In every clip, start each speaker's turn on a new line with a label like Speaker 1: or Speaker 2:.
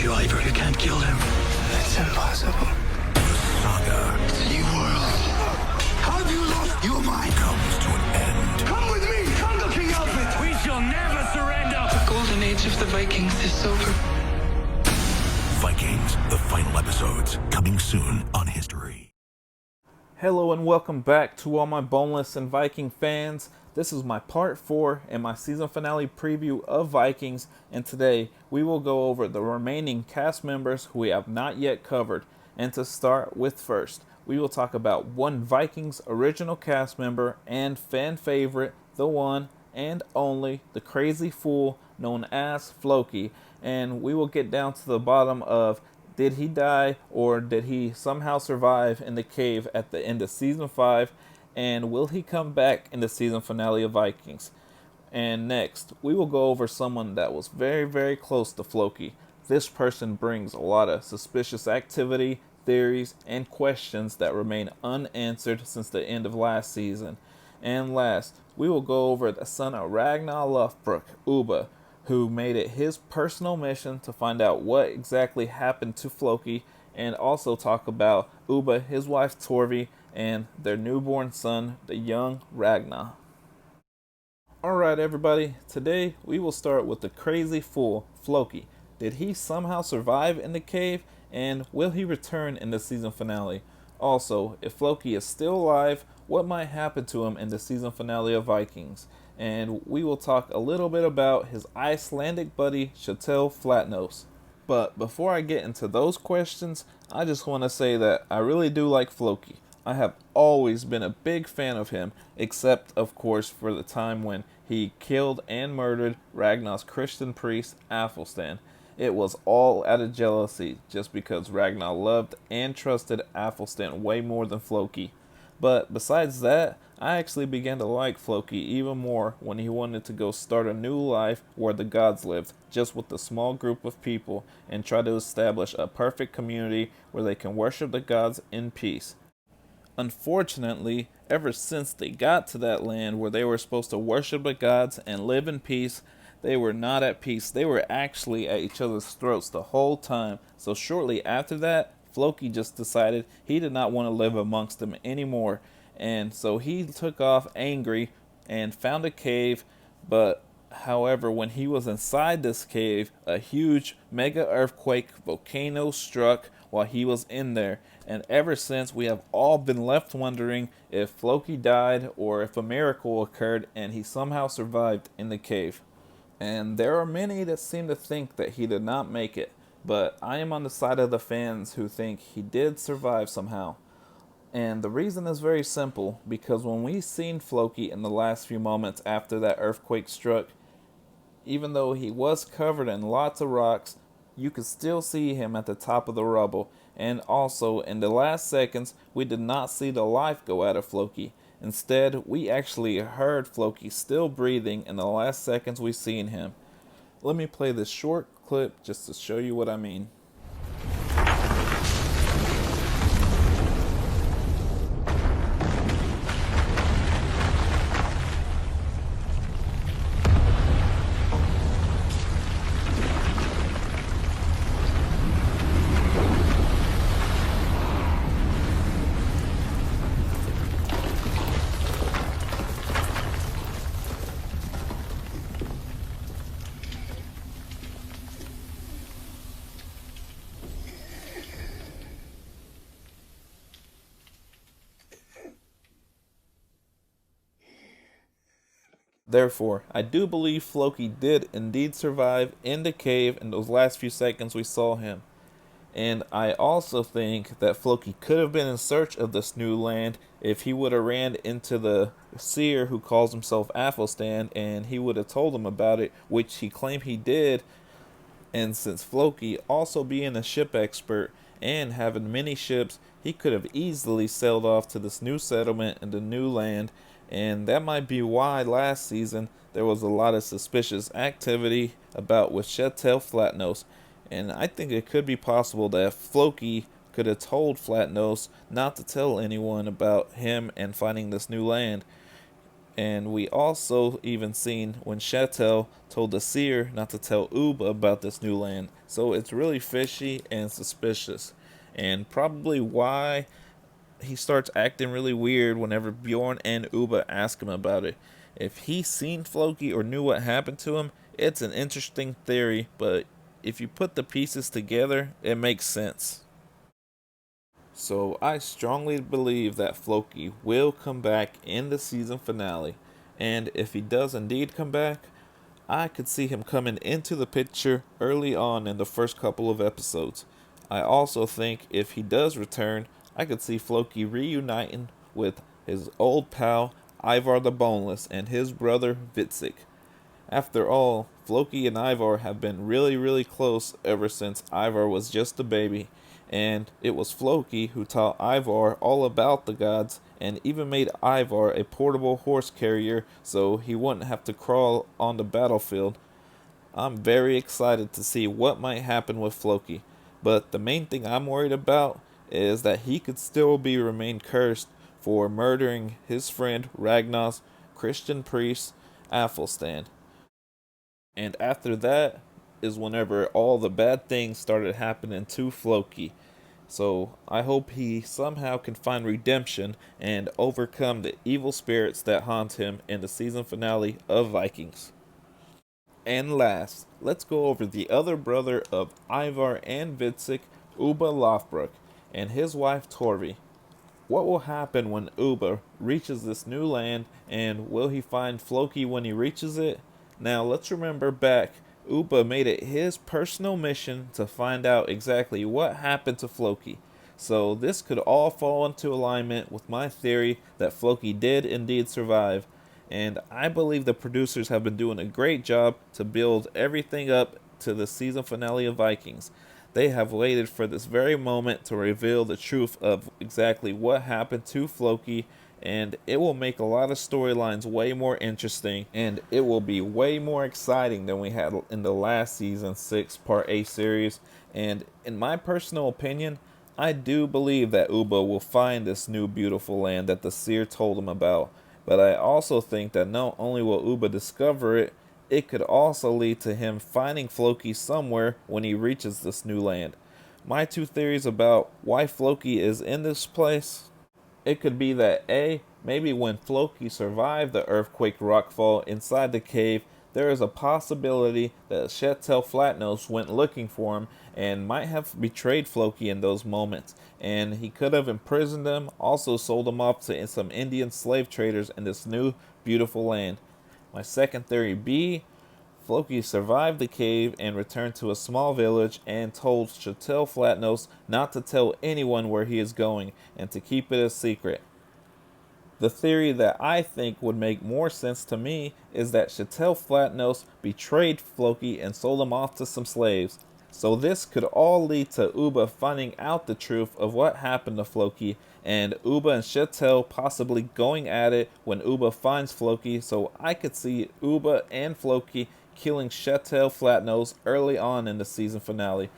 Speaker 1: you, Ivor. You can't kill him.
Speaker 2: It's impossible.
Speaker 1: Saga. It's a new world. Have you lost your mind?
Speaker 2: Comes to an end.
Speaker 1: Come with me, Thunder King outfit.
Speaker 3: We shall never surrender.
Speaker 4: The golden age of the Vikings is over.
Speaker 2: Vikings, the final episodes, coming soon on History.
Speaker 5: Hello and welcome back to all my Boneless and Viking fans. This is my part 4 and my season finale preview of Vikings, and today we will go over the remaining cast members who we have not yet covered. And to start with first, we will talk about one Vikings original cast member and fan favorite, the one and only, the crazy fool known as Floki. And we will get down to the bottom of, did he die or did he somehow survive in the cave at the end of season 5? And will he come back in the season finale of Vikings? And next, we will go over someone that was very, very close to Floki. This person brings a lot of suspicious activity, theories, and questions that remain unanswered since the end of last season. And last, we will go over the son of Ragnar Lothbrok, Ubbe, who made it his personal mission to find out what exactly happened to Floki, and also talk about Ubbe, his wife Torvi, and their newborn son, the young Ragnar. Alright everybody, today we will start with the crazy fool, Floki. Did he somehow survive in the cave, and will he return in the season finale? Also, if Floki is still alive, what might happen to him in the season finale of Vikings? And we will talk a little bit about his Icelandic buddy, Chatel Flatnose. But before I get into those questions, I just want to say that I really do like Floki. I have always been a big fan of him, except of course for the time when he killed and murdered Ragnar's Christian priest, Athelstan. It was all out of jealousy, just because Ragnar loved and trusted Athelstan way more than Floki. But besides that, I actually began to like Floki even more when he wanted to go start a new life where the gods lived, just with a small group of people, and try to establish a perfect community where they can worship the gods in peace. Unfortunately, ever since they got to that land where they were supposed to worship the gods and live in peace, they were not at peace. They were actually at each other's throats the whole time. So shortly after that, Floki just decided he did not want to live amongst them anymore. And so he took off angry and found a cave. But however, when he was inside this cave, a huge mega earthquake volcano struck while he was in there. And ever since, we have all been left wondering if Floki died or if a miracle occurred and he somehow survived in the cave. And there are many that seem to think that he did not make it, but I am on the side of the fans who think he did survive somehow. And the reason is very simple, because when we seen Floki in the last few moments after that earthquake struck, even though he was covered in lots of rocks, you could still see him at the top of the rubble. And also, in the last seconds, we did not see the life go out of Floki. Instead, we actually heard Floki still breathing in the last seconds we seen him. Let me play this short clip just to show you what I mean. Therefore, I do believe Floki did indeed survive in the cave in those last few seconds we saw him. And I also think that Floki could have been in search of this new land if he would have ran into the seer who calls himself Athelstan, and he would have told him about it, which he claimed he did. And since Floki, also being a ship expert and having many ships, he could have easily sailed off to this new settlement in the new land. And that might be why last season there was a lot of suspicious activity about with Chatel Flatnose. And I think it could be possible that Floki could have told Flatnose not to tell anyone about him and finding this new land. And we also even seen when Chatel told the seer not to tell Ubbe about this new land. So it's really fishy and suspicious. And probably why he starts acting really weird whenever Bjorn and Ubbe ask him about it. If he seen Floki or knew what happened to him, it's an interesting theory, but if you put the pieces together, it makes sense. So I strongly believe that Floki will come back in the season finale, and if he does indeed come back, I could see him coming into the picture early on in the first couple of episodes. I also think if he does return, I could see Floki reuniting with his old pal Ivar the Boneless and his brother Vitzik. After all, Floki and Ivar have been really close ever since Ivar was just a baby, and it was Floki who taught Ivar all about the gods and even made Ivar a portable horse carrier so he wouldn't have to crawl on the battlefield. I'm very excited to see what might happen with Floki, but the main thing I'm worried about is that he could still remain cursed for murdering his friend Ragnar's Christian priest Athelstan. And after that is whenever all the bad things started happening to Floki. So I hope he somehow can find redemption and overcome the evil spirits that haunt him in the season finale of Vikings. And last, let's go over the other brother of Ivar and Vitzik, Ubbe Lothbrok, and his wife Torvi. What will happen when Ubbe reaches this new land, and will he find Floki when he reaches it? Now let's remember back, Ubbe made it his personal mission to find out exactly what happened to Floki. So this could all fall into alignment with my theory that Floki did indeed survive. And I believe the producers have been doing a great job to build everything up to the season finale of Vikings. They have waited for this very moment to reveal the truth of exactly what happened to Floki, and it will make a lot of storylines way more interesting, and it will be way more exciting than we had in the last season 6 part A series. And in my personal opinion, I do believe that Ubbe will find this new beautiful land that the seer told him about, but I also think that not only will Ubbe discover it, it could also lead to him finding Floki somewhere when he reaches this new land. My two theories about why Floki is in this place: it could be that A, maybe when Floki survived the earthquake rockfall inside the cave, there is a possibility that Chatel Flatnose went looking for him and might have betrayed Floki in those moments, and he could have imprisoned him, also sold him off to some Indian slave traders in this new beautiful land. My second theory B, Floki survived the cave and returned to a small village and told Chatel Flatnose not to tell anyone where he is going and to keep it a secret. The theory that I think would make more sense to me is that Chatel Flatnose betrayed Floki and sold him off to some slaves. So this could all lead to Ubbe finding out the truth of what happened to Floki, and Ubbe and Chatel possibly going at it when Ubbe finds Floki. So I could see Ubbe and Floki killing Chatel Flatnose early on in the season finale.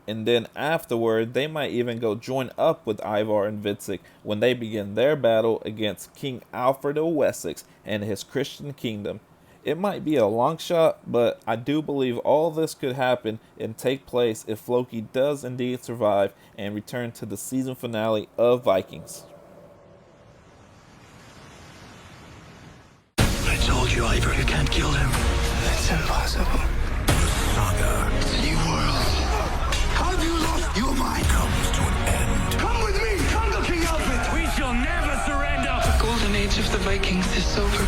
Speaker 5: And then afterward, they might even go join up with Ivar and Vitzik when they begin their battle against King Alfred of Wessex and his Christian kingdom. It might be a long shot, but I do believe all this could happen and take place if Floki does indeed survive and return to the season finale of Vikings.
Speaker 1: I told you, Ivar, you can't kill him. It's impossible.
Speaker 2: The saga
Speaker 1: New world. Have you lost your mind?
Speaker 2: comes to an end.
Speaker 1: Come with me! Come to King Alfred!
Speaker 3: We shall never surrender.
Speaker 4: The golden age of the Vikings is over.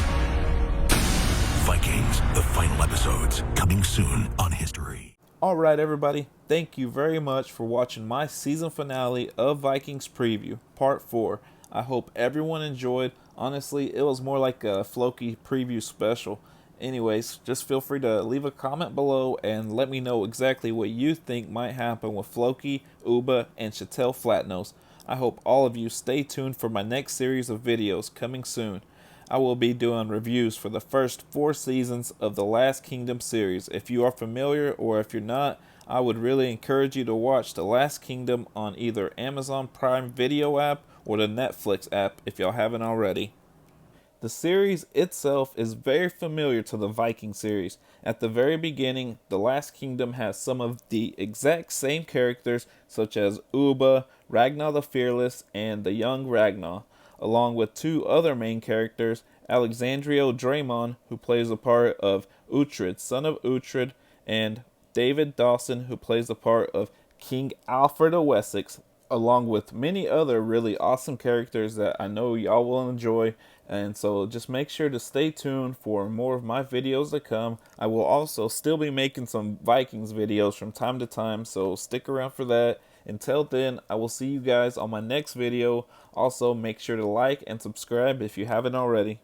Speaker 2: Vikings, the final episodes, coming soon on History.
Speaker 5: Alright everybody, thank you very much for watching my season finale of Vikings Preview, Part 4. I hope everyone enjoyed. Honestly, it was more like a Floki preview special. Anyways, just feel free to leave a comment below and let me know exactly what you think might happen with Floki, Ubbe, and Chatel Flatnose. I hope all of you stay tuned for my next series of videos coming soon. I will be doing reviews for the first 4 seasons of the Last Kingdom series. If you are familiar or if you're not, I would really encourage you to watch The Last Kingdom on either Amazon Prime Video app or the Netflix app if y'all haven't already. The series itself is very familiar to the Viking series. At the very beginning, The Last Kingdom has some of the exact same characters such as Ubbe, Ragnar the Fearless, and the young Ragnar, along with two other main characters, Alexandrio Draymond, who plays the part of Uhtred, son of Uhtred, and David Dawson, who plays the part of King Alfred of Wessex, along with many other really awesome characters that I know y'all will enjoy. And so just make sure to stay tuned for more of my videos to come. I will also still be making some Vikings videos from time to time, so stick around for that. Until then, I will see you guys on my next video. Also, make sure to like and subscribe if you haven't already.